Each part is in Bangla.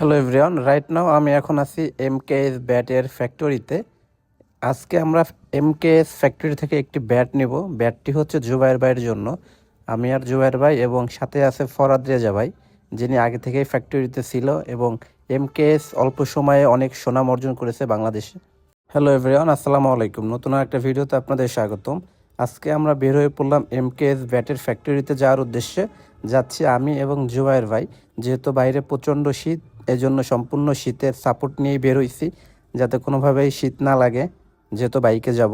হ্যালো এভরিওয়ান, রাইট নাও আমি এখন আছি এমকেএস ব্যাটের ফ্যাক্টরিতে। আজকে আমরা এমকেএস ফ্যাক্টরি থেকে একটি ব্যাট নেব। ব্যাটটি হচ্ছে জুবায়ের ভাইয়ের জন্য। আমি আর জুবায়ের ভাই এবং সাথে আছে ফরাদ রেজা ভাই, যিনি আগে থেকেই ফ্যাক্টরিতে ছিল এবং এমকেএস অল্প সময়ে অনেক সুনাম অর্জন করেছে বাংলাদেশে। হ্যালো এভরিওয়ান, আসসালামু আলাইকুম। নতুন একটা ভিডিওতে আপনাদের স্বাগতম। আজকে আমরা বের হয়ে পড়লাম এমকেএস ব্যাটের ফ্যাক্টরিতে যাওয়ার উদ্দেশ্যে। যাচ্ছি আমি এবং জুবায়ের ভাই। যেহেতু বাইরে প্রচণ্ড শীত, এজন্য সম্পূর্ণ শীতের সাপোর্ট নিয়েই বের হইছি, যাতে কোনোভাবেই শীত না লাগে, যেহেতু বাইকে যাব।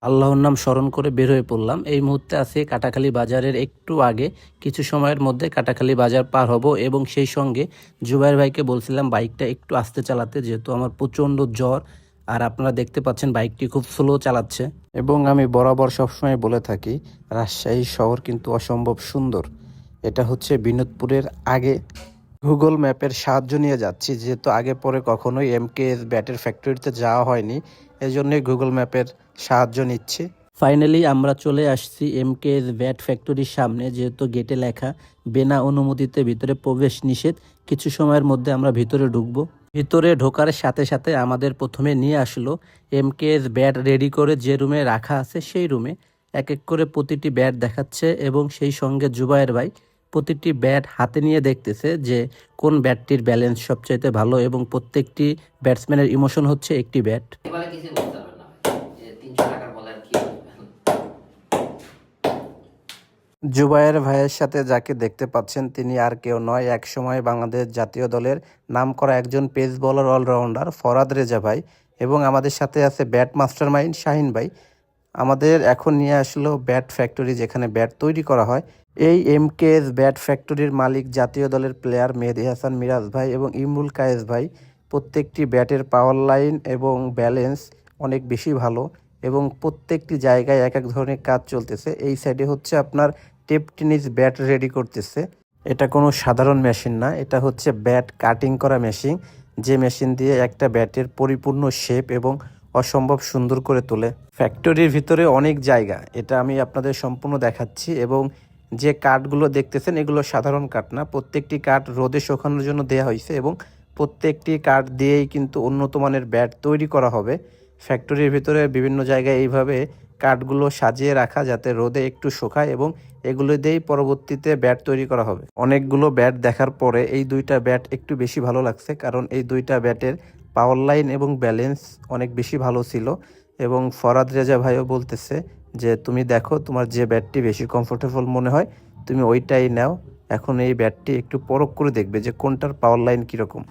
আল্লাহর নাম স্মরণ করে বের হয়ে পড়লাম। এই মুহূর্তে আছি কাটাখালী বাজারের একটু আগে। কিছু সময়ের মধ্যে কাটাখালী বাজার পার হব এবং সেই সঙ্গে জুবায়ের ভাইকে বলছিলাম বাইকটা একটু আস্তে চালাতে, যেহেতু আমার প্রচণ্ড জ্বর। আর আপনারা দেখতে পাচ্ছেন বাইকটি খুব স্লো চালাচ্ছে। এবং আমি বরাবর সবসময় বলে থাকি, রাজশাহী শহর কিন্তু অসম্ভব সুন্দর। এটা হচ্ছে বিনোদপুরের আগে। গুগল ম্যাপের সাহায্য নিয়ে যাচ্ছি, যেহেতু আগে পরে কখনোই এমকেএস ব্যাটের ফ্যাক্টরিতে যাওয়া হয়নি, এজন্যই গুগল ম্যাপের সাহায্য নিচ্ছি। ফাইনালি আমরা চলে আসছি এমকেএস ব্যাট ফ্যাক্টরির সামনে। যেহেতু গেটে লেখা বিনা অনুমতিতে ভিতরে প্রবেশ নিষেধ, কিছু সময়ের মধ্যে আমরা ভিতরে ঢুকবো। ভিতরে ঢোকার সাথে সাথে আমাদের প্রথমে নিয়ে আসলো এমকেএস ব্যাট রেডি করে যে রুমে রাখা আছে সেই রুমে। এক এক করে প্রতিটি ব্যাট দেখাচ্ছে এবং সেই সঙ্গে জুবায়ের ভাই প্রতিটি ব্যাট হাতে নিয়ে দেখতেছে যে কোন ব্যাটটির ব্যালেন্স সবচাইতে ভালো, এবং প্রত্যেকটি ব্যাটসম্যানের ইমোশন হচ্ছে একটি ব্যাট। জুবায়ের ভাইয়ের সাথে যাকে দেখতে পাচ্ছেন তিনি আর কেউ নয়, একসময় বাংলাদেশ জাতীয় দলের নামকরা একজন pace bowler allrounder Farhad Reza ভাই। এবং আমাদের সাথে আছে ব্যাট মাস্টার মাইন্ড শাহিন ভাই। আমাদের এখন নিয়ে আসলো ব্যাট ফ্যাক্টরি, যেখানে ব্যাট তৈরি করা হয়। এই এমকেএস ব্যাট ফ্যাক্টরির মালিক জাতীয় দলের প্লেয়ার মেহেদী হাসান মিরাজ ভাই এবং ইমরুল কায়েস ভাই। প্রত্যেকটি ব্যাটের পাওয়ার লাইন এবং ব্যালেন্স অনেক বেশি ভালো এবং প্রত্যেকটি জায়গায় এক এক ধরনের কাজ চলতেছে। এই সাইডে হচ্ছে আপনার টেপ টেনিস ব্যাট রেডি করতেছে। এটা কোনো সাধারণ মেশিন না, এটা হচ্ছে ব্যাট কাটিং করা মেশিন, যে মেশিন দিয়ে একটা ব্যাটের পরিপূর্ণ শেপ এবং অসম্ভব সুন্দর করে তোলে। ফ্যাক্টরির ভিতরে অনেক জায়গা, এটা আমি আপনাদের সম্পূর্ণ দেখাচ্ছি। এবং যে কাঠগুলো দেখতেছেন এগুলো সাধারণ কাঠ না, প্রত্যেকটি কাঠ রোদে শুকানোর জন্য দেওয়া হয়েছে এবং প্রত্যেকটি কাঠ দিয়েই কিন্তু উন্নত মানের ব্যাট তৈরি করা হবে। ফ্যাক্টরির ভিতরে বিভিন্ন জায়গায় এইভাবে কাঠগুলো সাজিয়ে রাখা, যাতে রোদে একটু শুকায় এবং এগুলো দিয়েই পরবর্তীতে ব্যাট তৈরি করা হবে। অনেকগুলো ব্যাট দেখার পরে এই দুইটা ব্যাট একটু বেশি ভালো লাগছে, কারণ এই দুইটা ব্যাটের পাওয়ার লাইন এবং ব্যালেন্স অনেক বেশি ভালো ছিল। এবং ফরাদ রেজা ভাইও বলতেছে যে তুমি দেখো তোমার যে ব্যাটটি বেশি কমফোর্টেবল মনে হয় তুমি ওইটাই নাও। এখন এই ব্যাটটি একটু পরখ করে দেখবে যে কোনটার পাওয়ার লাইন কীরকম।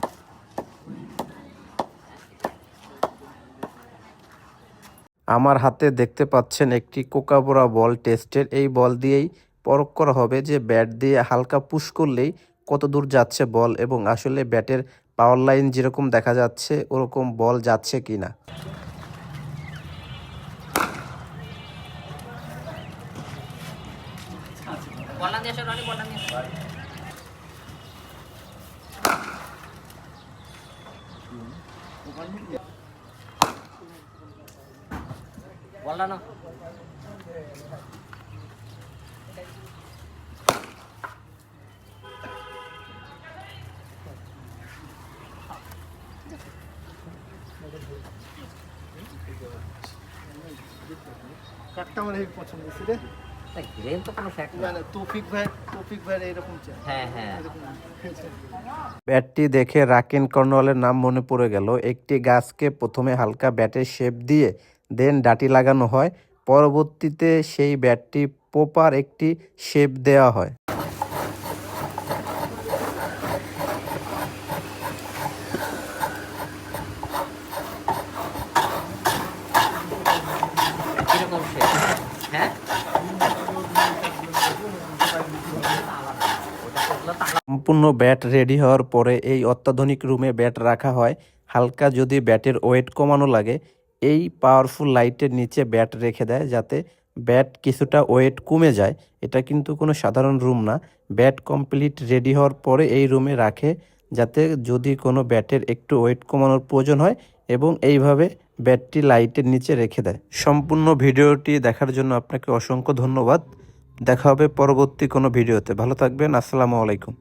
আমার হাতে দেখতে পাচ্ছেন একটি কোকাবোরা বল টেস্টের। এই বল দিয়েই পরখ করা হবে যে ব্যাট দিয়ে হালকা পুশ করলেই কত দূর যাচ্ছে বল, এবং আসলে ব্যাটের পাওয়ার লাইন যেরকম দেখা যাচ্ছে ওরকম বল যাচ্ছে কি না। কাটটা আমার হেভি পছন্দ হয়েছে রে। গ্রেন তো কোনো ফ্যাক্ট না। তৌফিক ভাই এরকম চাই। হ্যাঁ হ্যাঁ। ব্যাটটি দেখে রাকিন কর্নওয়ালের নাম মনে পড়ে গেল। একটি গাছকে প্রথমে হালকা ব্যাটের শেপ দিয়ে দেন ডাটি লাগানো হয়, পরবর্তীতে সেই ব্যাটটি প্রপার একটি শেপ দেওয়া হয়। কিরকম শেপ? হ্যাঁ সম্পূর্ণ ব্যাট রেডি হওয়ার পরে এই অত্যাধুনিক রুমে ব্যাট রাখা হয়। হালকা যদি ব্যাটের ওয়েট কমানো লাগে, এই পাওয়ারফুল লাইটের নিচে ব্যাট রেখে দেয়, যাতে ব্যাট কিছুটা ওয়েট কমে যায়। এটা কিন্তু কোনো সাধারণ রুম না, ব্যাট কমপ্লিট রেডি হওয়ার পরে এই রুমে রাখে, যাতে যদি কোনো ব্যাটের একটু ওয়েট কমানোর প্রয়োজন হয়, এবং এইভাবে ব্যাটটি লাইটের নিচে রেখে দেয়। সম্পূর্ণ ভিডিওটি দেখার জন্য আপনাকে অসংখ্য ধন্যবাদ। দেখা হবে পরবর্তী কোনো ভিডিওতে। ভালো থাকবেন। আসসালামু আলাইকুম।